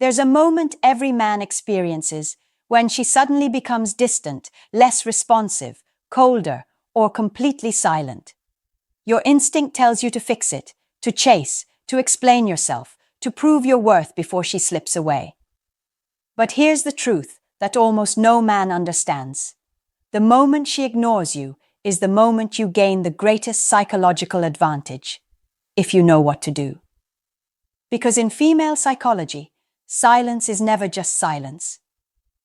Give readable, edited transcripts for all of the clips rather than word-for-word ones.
There's a moment every man experiences when she suddenly becomes distant, less responsive, colder, or completely silent. Your instinct tells you to fix it, to chase, to explain yourself, to prove your worth before she slips away. But here's the truth that almost no man understands. The moment she ignores you is the moment you gain the greatest psychological advantage, if you know what to do. Because in female psychology, silence is never just silence.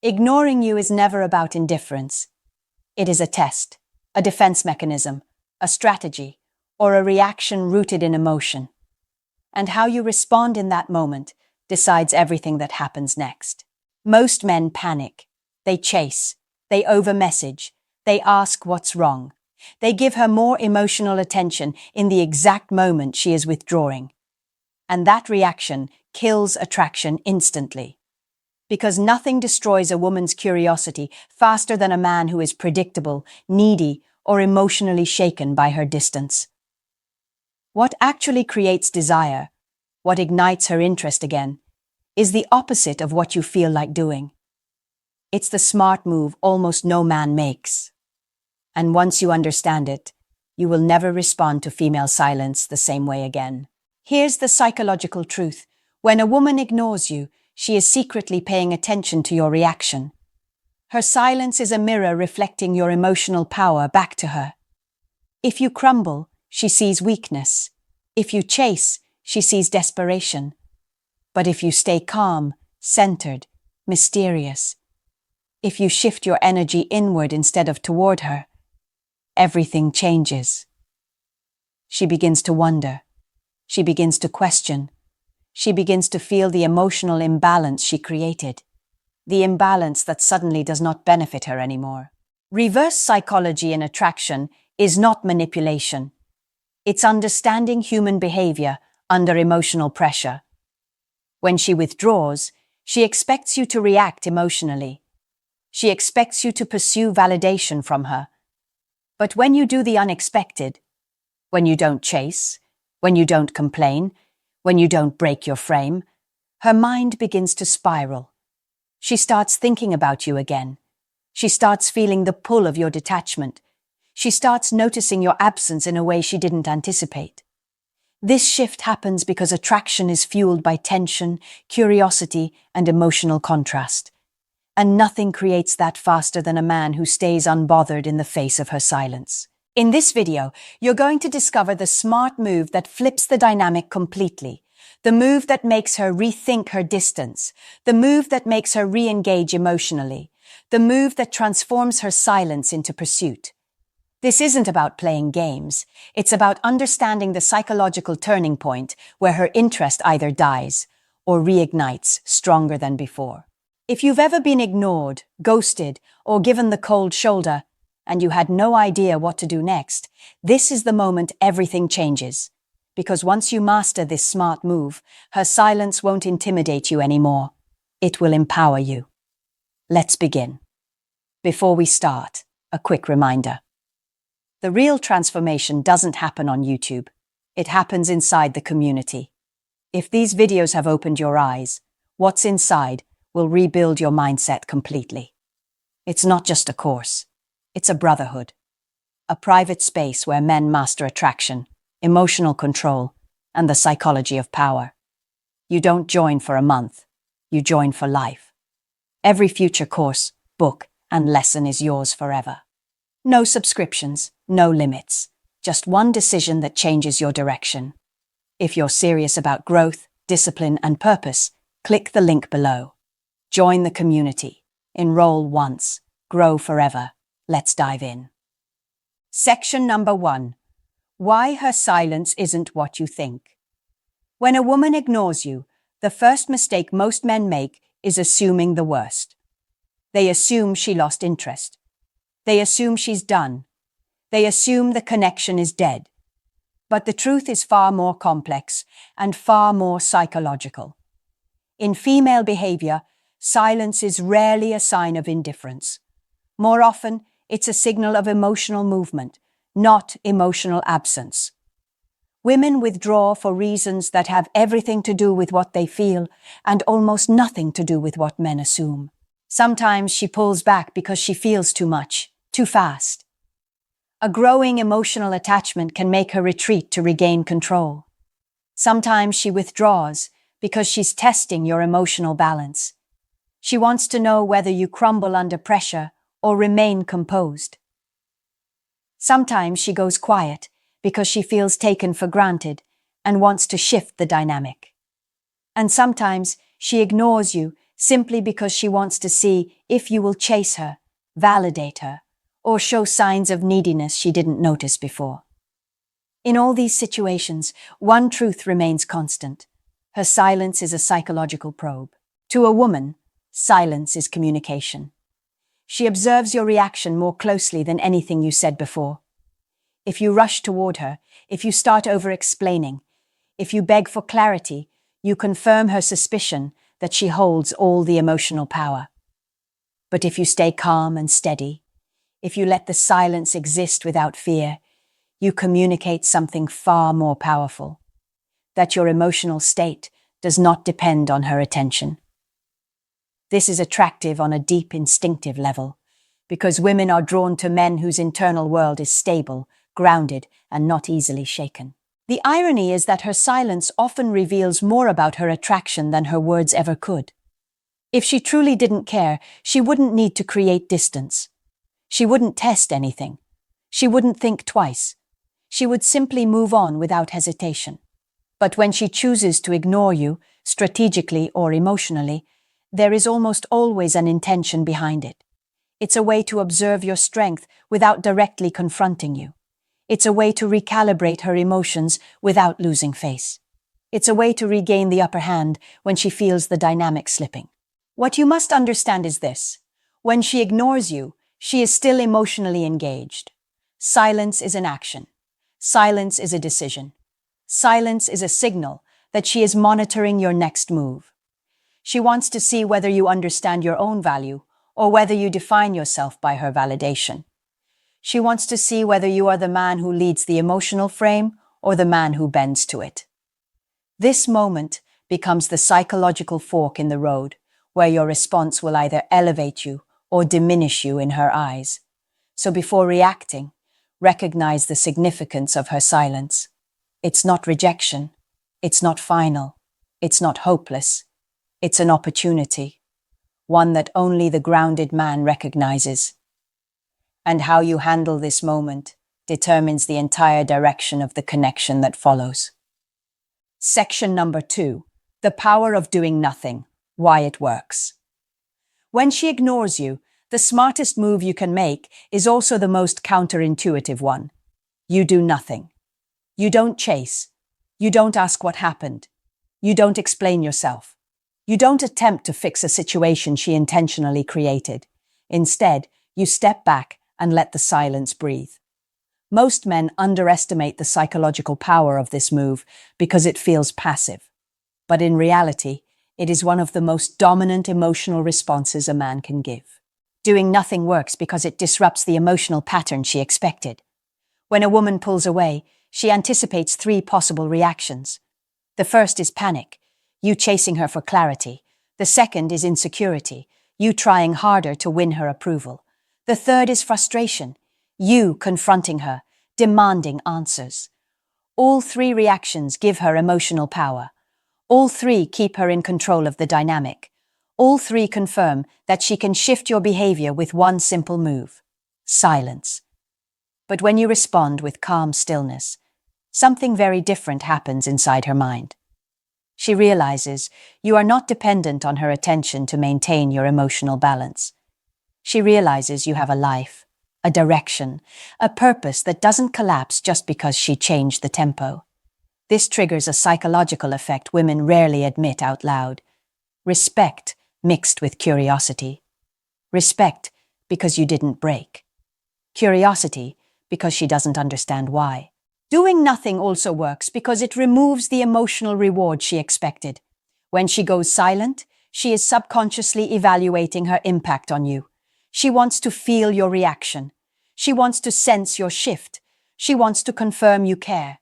Ignoring you is never about indifference. It is a test, a defense mechanism, a strategy, or a reaction rooted in emotion. And how you respond in that moment decides everything that happens next. Most men panic. They chase. They over-message. They ask what's wrong. They give her more emotional attention in the exact moment she is withdrawing. And that reaction kills attraction instantly. Because nothing destroys a woman's curiosity faster than a man who is predictable, needy, or emotionally shaken by her distance. What actually creates desire, what ignites her interest again, is the opposite of what you feel like doing. It's the smart move almost no man makes. And once you understand it, you will never respond to female silence the same way again. Here's the psychological truth. When a woman ignores you, she is secretly paying attention to your reaction. Her silence is a mirror reflecting your emotional power back to her. If you crumble, she sees weakness. If you chase, she sees desperation. But if you stay calm, centered, mysterious, if you shift your energy inward instead of toward her, everything changes. She begins to wonder. She begins to question. She begins to feel the emotional imbalance she created. The imbalance that suddenly does not benefit her anymore. Reverse psychology in attraction is not manipulation. It's understanding human behavior under emotional pressure. When she withdraws, she expects you to react emotionally. She expects you to pursue validation from her. But when you do the unexpected, when you don't chase, when you don't complain, when you don't break your frame, her mind begins to spiral. She starts thinking about you again. She starts feeling the pull of your detachment. She starts noticing your absence in a way she didn't anticipate. This shift happens because attraction is fueled by tension, curiosity, and emotional contrast. And nothing creates that faster than a man who stays unbothered in the face of her silence. In this video, you're going to discover the smart move that flips the dynamic completely. The move that makes her rethink her distance. The move that makes her re-engage emotionally. The move that transforms her silence into pursuit. This isn't about playing games. It's about understanding the psychological turning point where her interest either dies or reignites stronger than before. If you've ever been ignored, ghosted, or given the cold shoulder, and you had no idea what to do next, this is the moment everything changes. Because once you master this smart move, her silence won't intimidate you anymore. It will empower you. Let's begin. Before we start, a quick reminder. The real transformation doesn't happen on YouTube. It happens inside the community. If these videos have opened your eyes, what's inside will rebuild your mindset completely. It's not just a course. It's a brotherhood. A private space where men master attraction, emotional control, and the psychology of power. You don't join for a month. You join for life. Every future course, book, and lesson is yours forever. No subscriptions, no limits. Just one decision that changes your direction. If you're serious about growth, discipline, and purpose, click the link below. Join the community. Enroll once. Grow forever. Let's dive in. Section number 1. Why her silence isn't what you think. When a woman ignores you, the first mistake most men make is assuming the worst. They assume she lost interest. They assume she's done. They assume the connection is dead. But the truth is far more complex and far more psychological. In female behavior, silence is rarely a sign of indifference. More often, it's a signal of emotional movement, not emotional absence. Women withdraw for reasons that have everything to do with what they feel and almost nothing to do with what men assume. Sometimes she pulls back because she feels too much, too fast. A growing emotional attachment can make her retreat to regain control. Sometimes she withdraws because she's testing your emotional balance. She wants to know whether you crumble under pressure or remain composed. Sometimes she goes quiet because she feels taken for granted and wants to shift the dynamic. And sometimes she ignores you simply because she wants to see if you will chase her, validate her, or show signs of neediness she didn't notice before. In all these situations, one truth remains constant. Her silence is a psychological probe. To a woman, silence is communication. She observes your reaction more closely than anything you said before. If you rush toward her, if you start over-explaining, if you beg for clarity, you confirm her suspicion that she holds all the emotional power. But if you stay calm and steady, if you let the silence exist without fear, you communicate something far more powerful, that your emotional state does not depend on her attention. This is attractive on a deep instinctive level, because women are drawn to men whose internal world is stable, grounded, and not easily shaken. The irony is that her silence often reveals more about her attraction than her words ever could. If she truly didn't care, she wouldn't need to create distance. She wouldn't test anything. She wouldn't think twice. She would simply move on without hesitation. But when she chooses to ignore you, strategically or emotionally, there is almost always an intention behind it. It's a way to observe your strength without directly confronting you. It's a way to recalibrate her emotions without losing face. It's a way to regain the upper hand when she feels the dynamic slipping. What you must understand is this: when she ignores you, she is still emotionally engaged. Silence is an action. Silence is a decision. Silence is a signal that she is monitoring your next move. She wants to see whether you understand your own value or whether you define yourself by her validation. She wants to see whether you are the man who leads the emotional frame or the man who bends to it. This moment becomes the psychological fork in the road, where your response will either elevate you or diminish you in her eyes. So before reacting, recognize the significance of her silence. It's not rejection. It's not final. It's not hopeless. It's an opportunity, one that only the grounded man recognizes. And how you handle this moment determines the entire direction of the connection that follows. Section number 2. The power of doing nothing. Why it works. When she ignores you, the smartest move you can make is also the most counterintuitive one. You do nothing. You don't chase. You don't ask what happened. You don't explain yourself. You don't attempt to fix a situation she intentionally created. Instead, you step back and let the silence breathe. Most men underestimate the psychological power of this move because it feels passive. But in reality, it is one of the most dominant emotional responses a man can give. Doing nothing works because it disrupts the emotional pattern she expected. When a woman pulls away, she anticipates 3 possible reactions. The first is panic, you chasing her for clarity. The second is insecurity, you trying harder to win her approval. The third is frustration, you confronting her, demanding answers. All 3 reactions give her emotional power. All 3 keep her in control of the dynamic. All 3 confirm that she can shift your behavior with one simple move: silence. But when you respond with calm stillness, something very different happens inside her mind. She realizes you are not dependent on her attention to maintain your emotional balance. She realizes you have a life, a direction, a purpose that doesn't collapse just because she changed the tempo. This triggers a psychological effect women rarely admit out loud. Respect mixed with curiosity. Respect because you didn't break. Curiosity because she doesn't understand why. Doing nothing also works because it removes the emotional reward she expected. When she goes silent, she is subconsciously evaluating her impact on you. She wants to feel your reaction. She wants to sense your shift. She wants to confirm you care.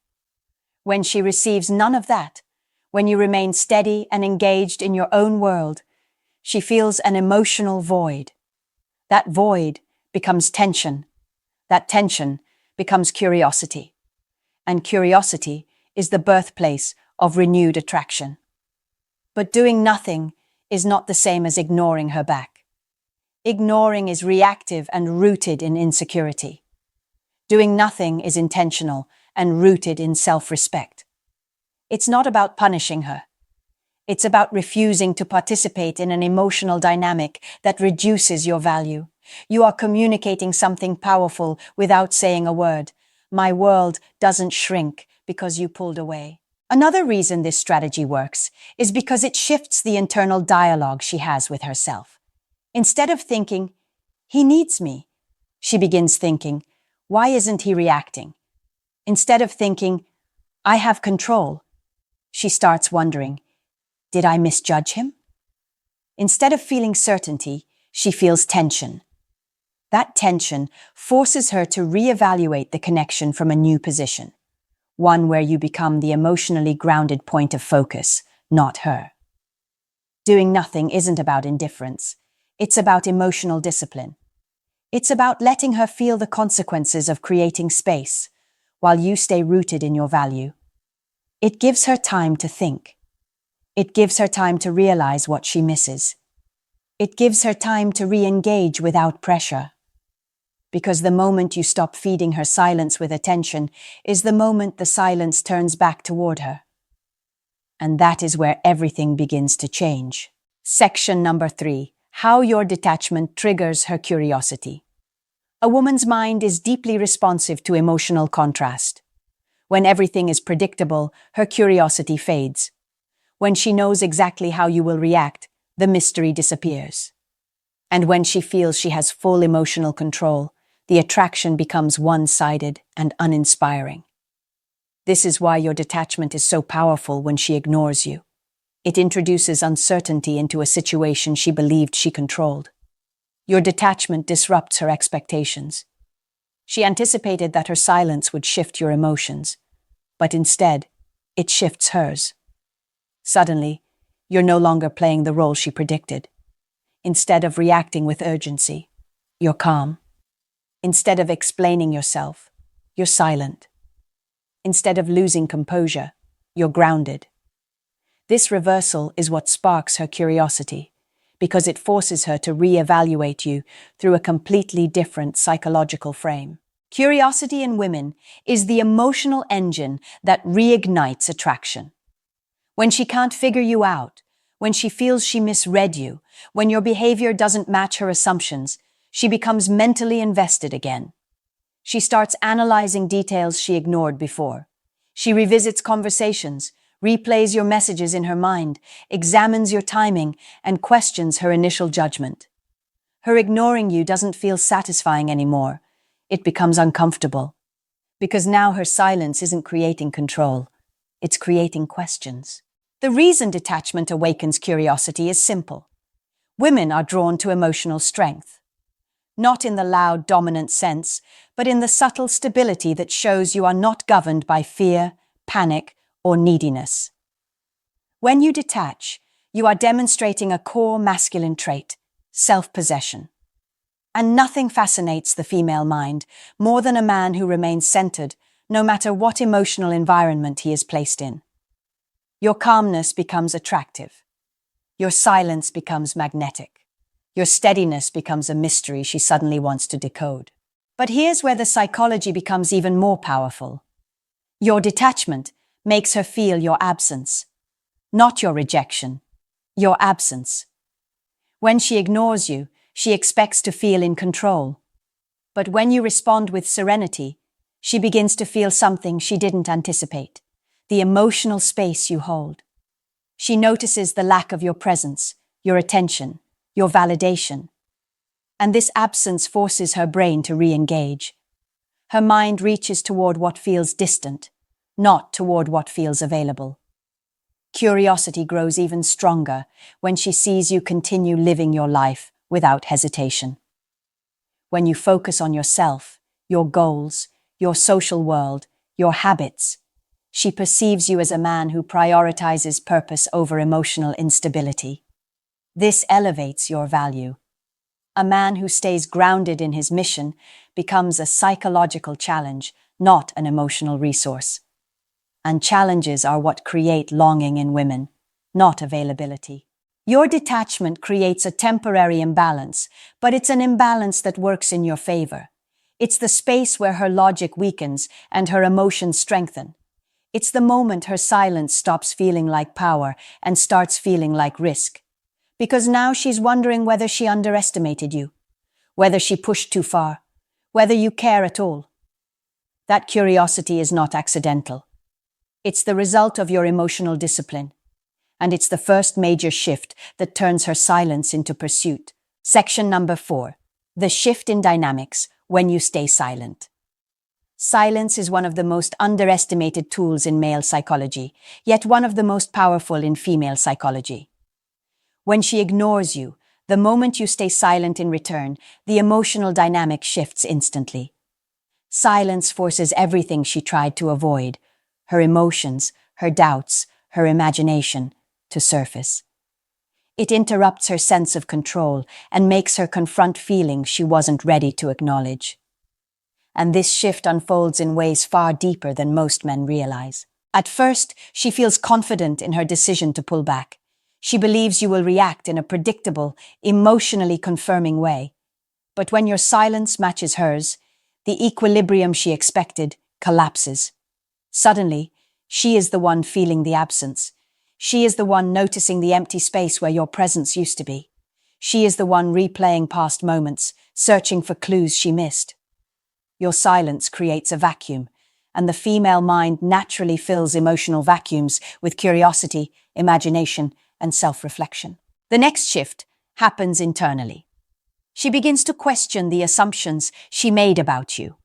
When she receives none of that, when you remain steady and engaged in your own world, she feels an emotional void. That void becomes tension. That tension becomes curiosity. And curiosity is the birthplace of renewed attraction. But doing nothing is not the same as ignoring her back. Ignoring is reactive and rooted in insecurity. Doing nothing is intentional and rooted in self-respect. It's not about punishing her. It's about refusing to participate in an emotional dynamic that reduces your value. You are communicating something powerful without saying a word. My world doesn't shrink because you pulled away. Another reason this strategy works is because it shifts the internal dialogue she has with herself. Instead of thinking, "He needs me," she begins thinking, "Why isn't he reacting?" Instead of thinking, "I have control," she starts wondering, "Did I misjudge him?" Instead of feeling certainty, she feels tension. That tension forces her to reevaluate the connection from a new position, one where you become the emotionally grounded point of focus, not her. Doing nothing isn't about indifference. It's about emotional discipline. It's about letting her feel the consequences of creating space, while you stay rooted in your value. It gives her time to think. It gives her time to realize what she misses. It gives her time to re-engage without pressure. Because the moment you stop feeding her silence with attention is the moment the silence turns back toward her. And that is where everything begins to change. Section number 3. How your detachment triggers her curiosity. A woman's mind is deeply responsive to emotional contrast. When everything is predictable, her curiosity fades. When she knows exactly how you will react, the mystery disappears. And when she feels she has full emotional control, the attraction becomes one-sided and uninspiring. This is why your detachment is so powerful when she ignores you. It introduces uncertainty into a situation she believed she controlled. Your detachment disrupts her expectations. She anticipated that her silence would shift your emotions, but instead, it shifts hers. Suddenly, you're no longer playing the role she predicted. Instead of reacting with urgency, you're calm. Instead of explaining yourself, you're silent. Instead of losing composure, you're grounded. This reversal is what sparks her curiosity, because it forces her to reevaluate you through a completely different psychological frame. Curiosity in women is the emotional engine that reignites attraction. When she can't figure you out, when she feels she misread you, when your behavior doesn't match her assumptions, she becomes mentally invested again. She starts analyzing details she ignored before. She revisits conversations, replays your messages in her mind, examines your timing, and questions her initial judgment. Her ignoring you doesn't feel satisfying anymore. It becomes uncomfortable. Because now her silence isn't creating control. It's creating questions. The reason detachment awakens curiosity is simple. Women are drawn to emotional strength. Not in the loud, dominant sense, but in the subtle stability that shows you are not governed by fear, panic, or neediness. When you detach, you are demonstrating a core masculine trait, self-possession. And nothing fascinates the female mind more than a man who remains centered, no matter what emotional environment he is placed in. Your calmness becomes attractive. Your silence becomes magnetic. Your steadiness becomes a mystery she suddenly wants to decode. But here's where the psychology becomes even more powerful. Your detachment makes her feel your absence. Not your rejection, your absence. When she ignores you, she expects to feel in control. But when you respond with serenity, she begins to feel something she didn't anticipate, the emotional space you hold. She notices the lack of your presence, your attention, your validation. And this absence forces her brain to re-engage. Her mind reaches toward what feels distant, not toward what feels available. Curiosity grows even stronger when she sees you continue living your life without hesitation. When you focus on yourself, your goals, your social world, your habits, She perceives you as a man who prioritizes purpose over emotional instability. This elevates your value. A man who stays grounded in his mission becomes a psychological challenge, not an emotional resource. And challenges are what create longing in women, not availability. Your detachment creates a temporary imbalance, but it's an imbalance that works in your favor. It's the space where her logic weakens and her emotions strengthen. It's the moment her silence stops feeling like power and starts feeling like risk. Because now she's wondering whether she underestimated you, whether she pushed too far, whether you care at all. That curiosity is not accidental. It's the result of your emotional discipline. And it's the first major shift that turns her silence into pursuit. Section number 4. The shift in dynamics when you stay silent. Silence is one of the most underestimated tools in male psychology, yet one of the most powerful in female psychology. When she ignores you, the moment you stay silent in return, the emotional dynamic shifts instantly. Silence forces everything she tried to avoid, her emotions, her doubts, her imagination, to surface. It interrupts her sense of control and makes her confront feelings she wasn't ready to acknowledge. And this shift unfolds in ways far deeper than most men realize. At first, she feels confident in her decision to pull back. She believes you will react in a predictable, emotionally confirming way. But when your silence matches hers, the equilibrium she expected collapses. Suddenly, she is the one feeling the absence. She is the one noticing the empty space where your presence used to be. She is the one replaying past moments, searching for clues she missed. Your silence creates a vacuum, and the female mind naturally fills emotional vacuums with curiosity, imagination, and self-reflection. The next shift happens internally. She begins to question the assumptions she made about you.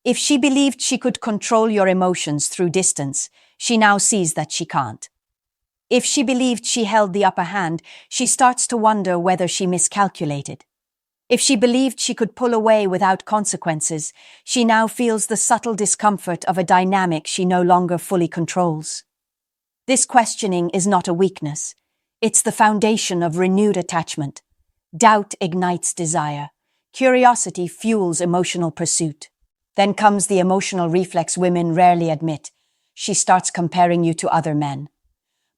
If she believed she could control your emotions through distance, she now sees that she can't. If she believed she held the upper hand, she starts to wonder whether she miscalculated. If she believed she could pull away without consequences, she now feels the subtle discomfort of a dynamic she no longer fully controls. This questioning is not a weakness. It's the foundation of renewed attachment. Doubt ignites desire. Curiosity fuels emotional pursuit. Then comes the emotional reflex women rarely admit. She starts comparing you to other men.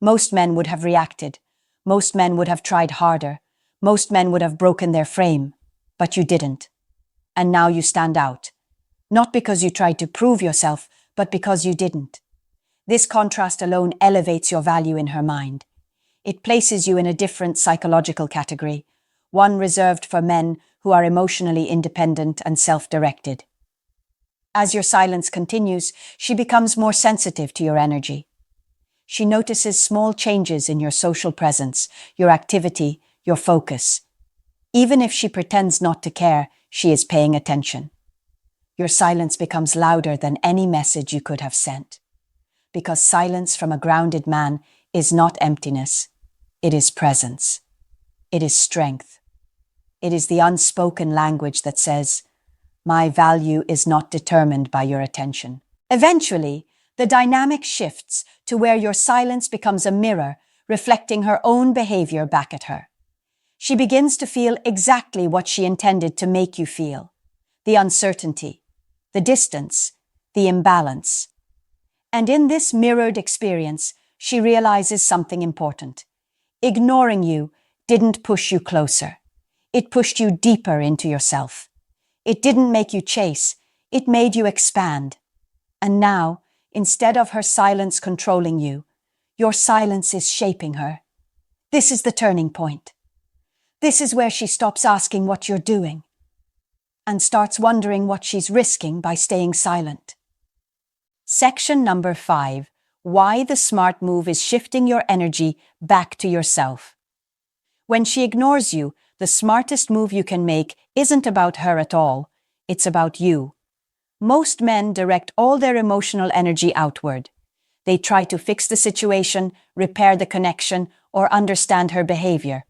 Most men would have reacted. Most men would have tried harder. Most men would have broken their frame. But you didn't. And now you stand out. Not because you tried to prove yourself, but because you didn't. This contrast alone elevates your value in her mind. It places you in a different psychological category, one reserved for men who are emotionally independent and self-directed. As your silence continues, she becomes more sensitive to your energy. She notices small changes in your social presence, your activity, your focus. Even if she pretends not to care, she is paying attention. Your silence becomes louder than any message you could have sent. Because silence from a grounded man is not emptiness. It is presence. It is strength. It is the unspoken language that says, "My value is not determined by your attention." Eventually, the dynamic shifts to where your silence becomes a mirror reflecting her own behavior back at her. She begins to feel exactly what she intended to make you feel: the uncertainty, the distance, the imbalance. And in this mirrored experience, she realizes something important. Ignoring you didn't push you closer. It pushed you deeper into yourself. It didn't make you chase, it made you expand. And now, instead of her silence controlling you, your silence is shaping her. This is the turning point. This is where she stops asking what you're doing and starts wondering what she's risking by staying silent. Section number 5. Why the smart move is shifting your energy back to yourself. When she ignores you, the smartest move you can make isn't about her at all. It's about you. Most men direct all their emotional energy outward. They try to fix the situation, repair the connection, or understand her behavior.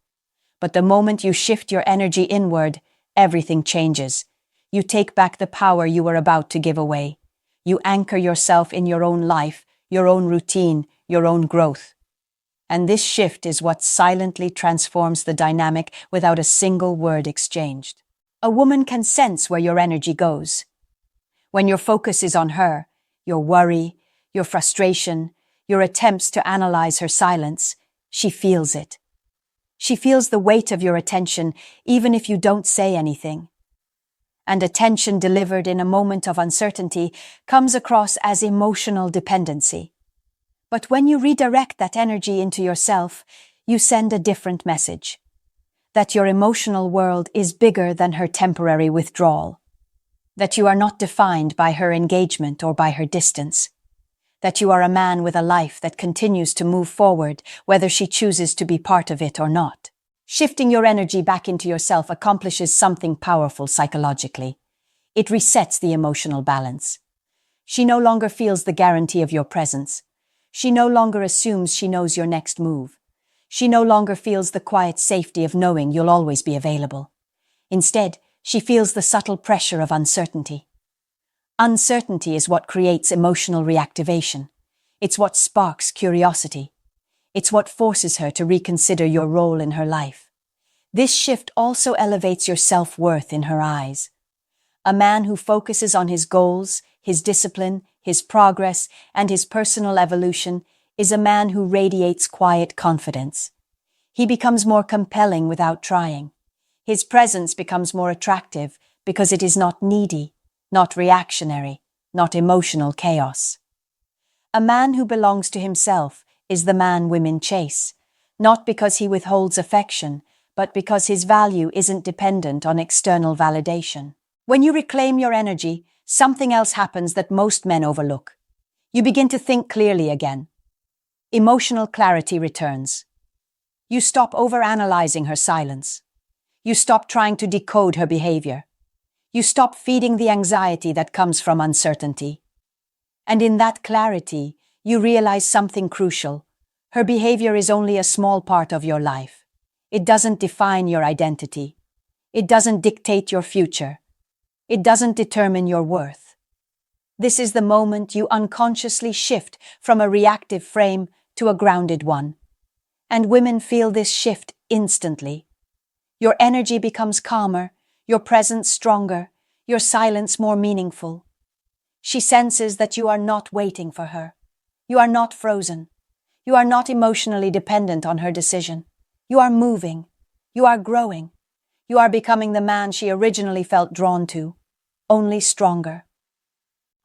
But the moment you shift your energy inward, everything changes. You take back the power you were about to give away. You anchor yourself in your own life, your own routine, your own growth. And this shift is what silently transforms the dynamic without a single word exchanged. A woman can sense where your energy goes. When your focus is on her, your worry, your frustration, your attempts to analyze her silence, she feels it. She feels the weight of your attention even if you don't say anything. And attention delivered in a moment of uncertainty comes across as emotional dependency. But when you redirect that energy into yourself, you send a different message. That your emotional world is bigger than her temporary withdrawal. That you are not defined by her engagement or by her distance. That you are a man with a life that continues to move forward, whether she chooses to be part of it or not. Shifting your energy back into yourself accomplishes something powerful psychologically. It resets the emotional balance. She no longer feels the guarantee of your presence. She no longer assumes she knows your next move. She no longer feels the quiet safety of knowing you'll always be available. Instead, she feels the subtle pressure of uncertainty. Uncertainty is what creates emotional reactivation. It's what sparks curiosity. It's what forces her to reconsider your role in her life. This shift also elevates your self-worth in her eyes. A man who focuses on his goals, his discipline, his progress, and his personal evolution is a man who radiates quiet confidence. He becomes more compelling without trying. His presence becomes more attractive because it is not needy, not reactionary, not emotional chaos. A man who belongs to himself is the man women chase, not because he withholds affection, but because his value isn't dependent on external validation. When you reclaim your energy, something else happens that most men overlook. You begin to think clearly again. Emotional clarity returns. You stop overanalyzing her silence. You stop trying to decode her behavior. You stop feeding the anxiety that comes from uncertainty. And in that clarity, you realize something crucial. Her behavior is only a small part of your life. It doesn't define your identity. It doesn't dictate your future. It doesn't determine your worth. This is the moment you unconsciously shift from a reactive frame to a grounded one. And women feel this shift instantly. Your energy becomes calmer, your presence stronger, your silence more meaningful. She senses that you are not waiting for her. You are not frozen. You are not emotionally dependent on her decision. You are moving. You are growing. You are becoming the man she originally felt drawn to, only stronger.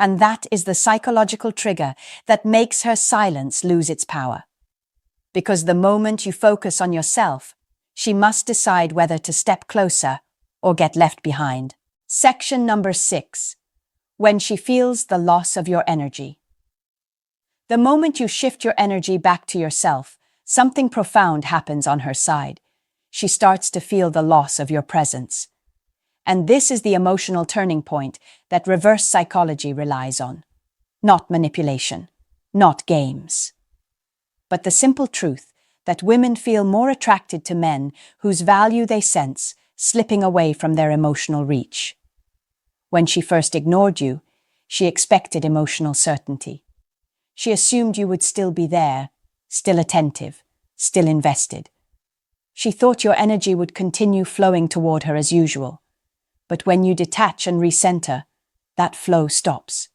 And that is the psychological trigger that makes her silence lose its power. Because the moment you focus on yourself, she must decide whether to step closer or get left behind. Section number 6. When she feels the loss of your energy. The moment you shift your energy back to yourself, something profound happens on her side. She starts to feel the loss of your presence. And this is the emotional turning point that reverse psychology relies on. Not manipulation, not games. But the simple truth that women feel more attracted to men whose value they sense slipping away from their emotional reach. When she first ignored you, she expected emotional certainty. She assumed you would still be there, still attentive, still invested. She thought your energy would continue flowing toward her as usual. But when you detach and recenter, that flow stops.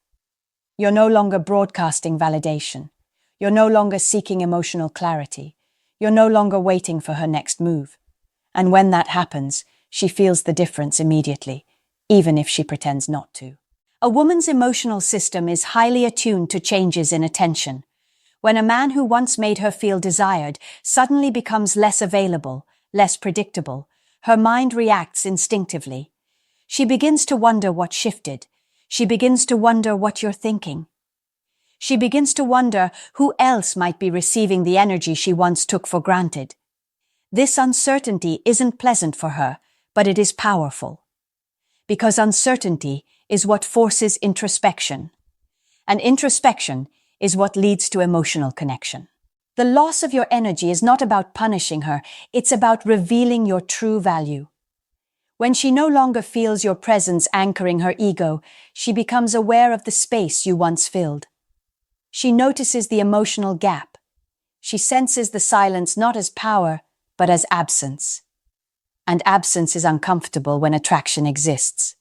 You're no longer broadcasting validation. You're no longer seeking emotional clarity. You're no longer waiting for her next move. And when that happens, she feels the difference immediately, even if she pretends not to. A woman's emotional system is highly attuned to changes in attention. When a man who once made her feel desired suddenly becomes less available, less predictable, her mind reacts instinctively. She begins to wonder what shifted. She begins to wonder what you're thinking. She begins to wonder who else might be receiving the energy she once took for granted. This uncertainty isn't pleasant for her, but it is powerful. Because uncertainty is what forces introspection. And introspection is what leads to emotional connection. The loss of your energy is not about punishing her, it's about revealing your true value. When she no longer feels your presence anchoring her ego, she becomes aware of the space you once filled. She notices the emotional gap. She senses the silence not as power, but as absence. And absence is uncomfortable when attraction exists.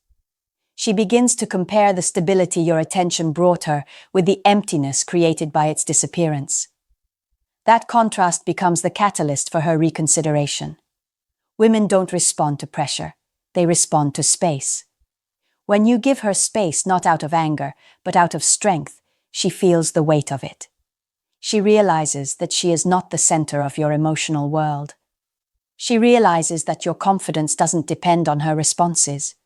She begins to compare the stability your attention brought her with the emptiness created by its disappearance. That contrast becomes the catalyst for her reconsideration. Women don't respond to pressure, they respond to space. When you give her space not out of anger, but out of strength, she feels the weight of it. She realizes that she is not the center of your emotional world. She realizes that your confidence doesn't depend on her responses.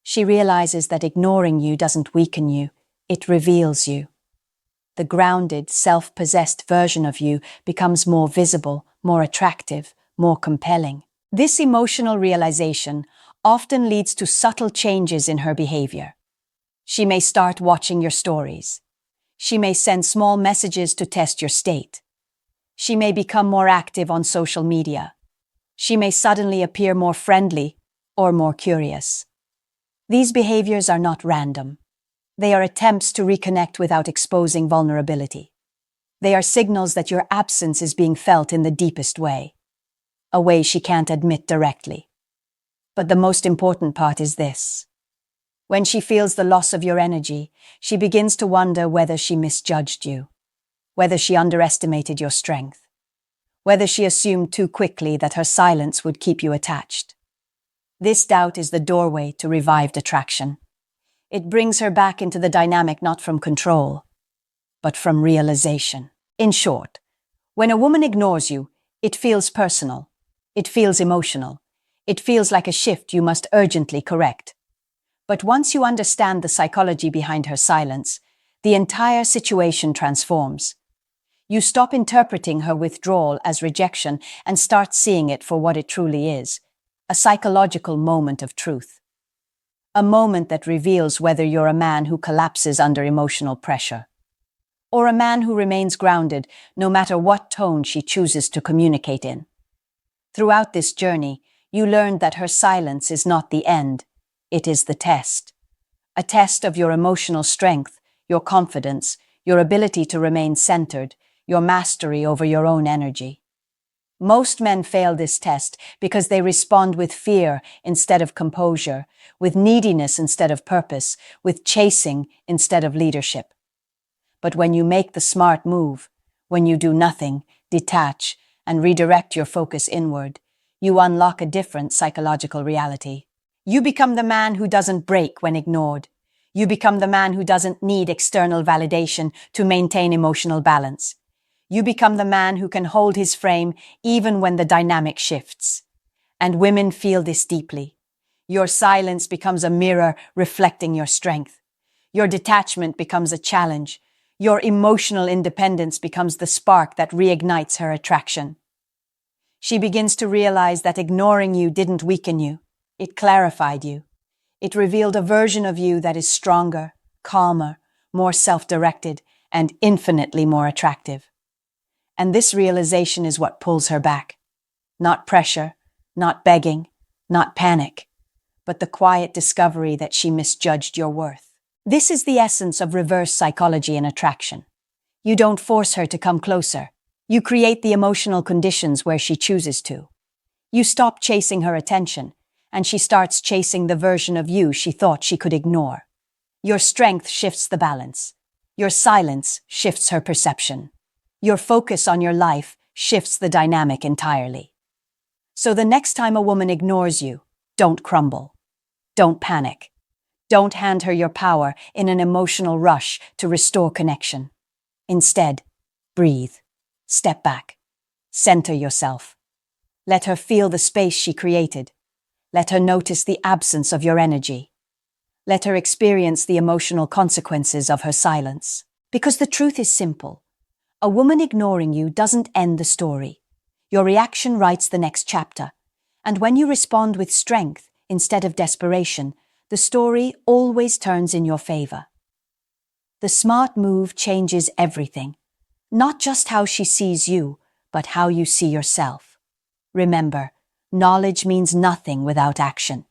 She realizes that ignoring you doesn't weaken you, it reveals you. The grounded, self-possessed version of you becomes more visible, more attractive, more compelling. This emotional realization often leads to subtle changes in her behavior. She may start watching your stories. She may send small messages to test your state. She may become more active on social media. She may suddenly appear more friendly or more curious. These behaviors are not random. They are attempts to reconnect without exposing vulnerability. They are signals that your absence is being felt in the deepest way, a way she can't admit directly. But the most important part is this. When she feels the loss of your energy, she begins to wonder whether she misjudged you, whether she underestimated your strength, whether she assumed too quickly that her silence would keep you attached. This doubt is the doorway to revived attraction. It brings her back into the dynamic not from control, but from realization. In short, when a woman ignores you, it feels personal. It feels emotional. It feels like a shift you must urgently correct. But once you understand the psychology behind her silence, the entire situation transforms. You stop interpreting her withdrawal as rejection and start seeing it for what it truly is, a psychological moment of truth. A moment that reveals whether you're a man who collapses under emotional pressure, or a man who remains grounded no matter what tone she chooses to communicate in. Throughout this journey, you learned that her silence is not the end, it is the test. A test of your emotional strength, your confidence, your ability to remain centered, your mastery over your own energy. Most men fail this test because they respond with fear instead of composure, with neediness instead of purpose, with chasing instead of leadership. But when you make the smart move, when you do nothing, detach, and redirect your focus inward, you unlock a different psychological reality. You become the man who doesn't break when ignored. You become the man who doesn't need external validation to maintain emotional balance. You become the man who can hold his frame even when the dynamic shifts. And women feel this deeply. Your silence becomes a mirror reflecting your strength. Your detachment becomes a challenge. Your emotional independence becomes the spark that reignites her attraction. She begins to realize that ignoring you didn't weaken you. It clarified you. It revealed a version of you that is stronger, calmer, more self-directed, and infinitely more attractive. And this realization is what pulls her back. Not pressure, not begging, not panic, but the quiet discovery that she misjudged your worth. This is the essence of reverse psychology and attraction. You don't force her to come closer. You create the emotional conditions where she chooses to. You stop chasing her attention, and she starts chasing the version of you she thought she could ignore. Your strength shifts the balance. Your silence shifts her perception. Your focus on your life shifts the dynamic entirely. So the next time a woman ignores you, don't crumble. Don't panic. Don't hand her your power in an emotional rush to restore connection. Instead, breathe. Step back. Center yourself. Let her feel the space she created. Let her notice the absence of your energy. Let her experience the emotional consequences of her silence. Because the truth is simple. A woman ignoring you doesn't end the story. Your reaction writes the next chapter. And when you respond with strength instead of desperation, the story always turns in your favor. The smart move changes everything. Not just how she sees you, but how you see yourself. Remember, knowledge means nothing without action.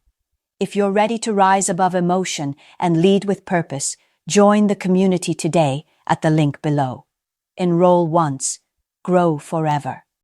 If you're ready to rise above emotion and lead with purpose, join the community today at the link below. Enroll once, grow forever.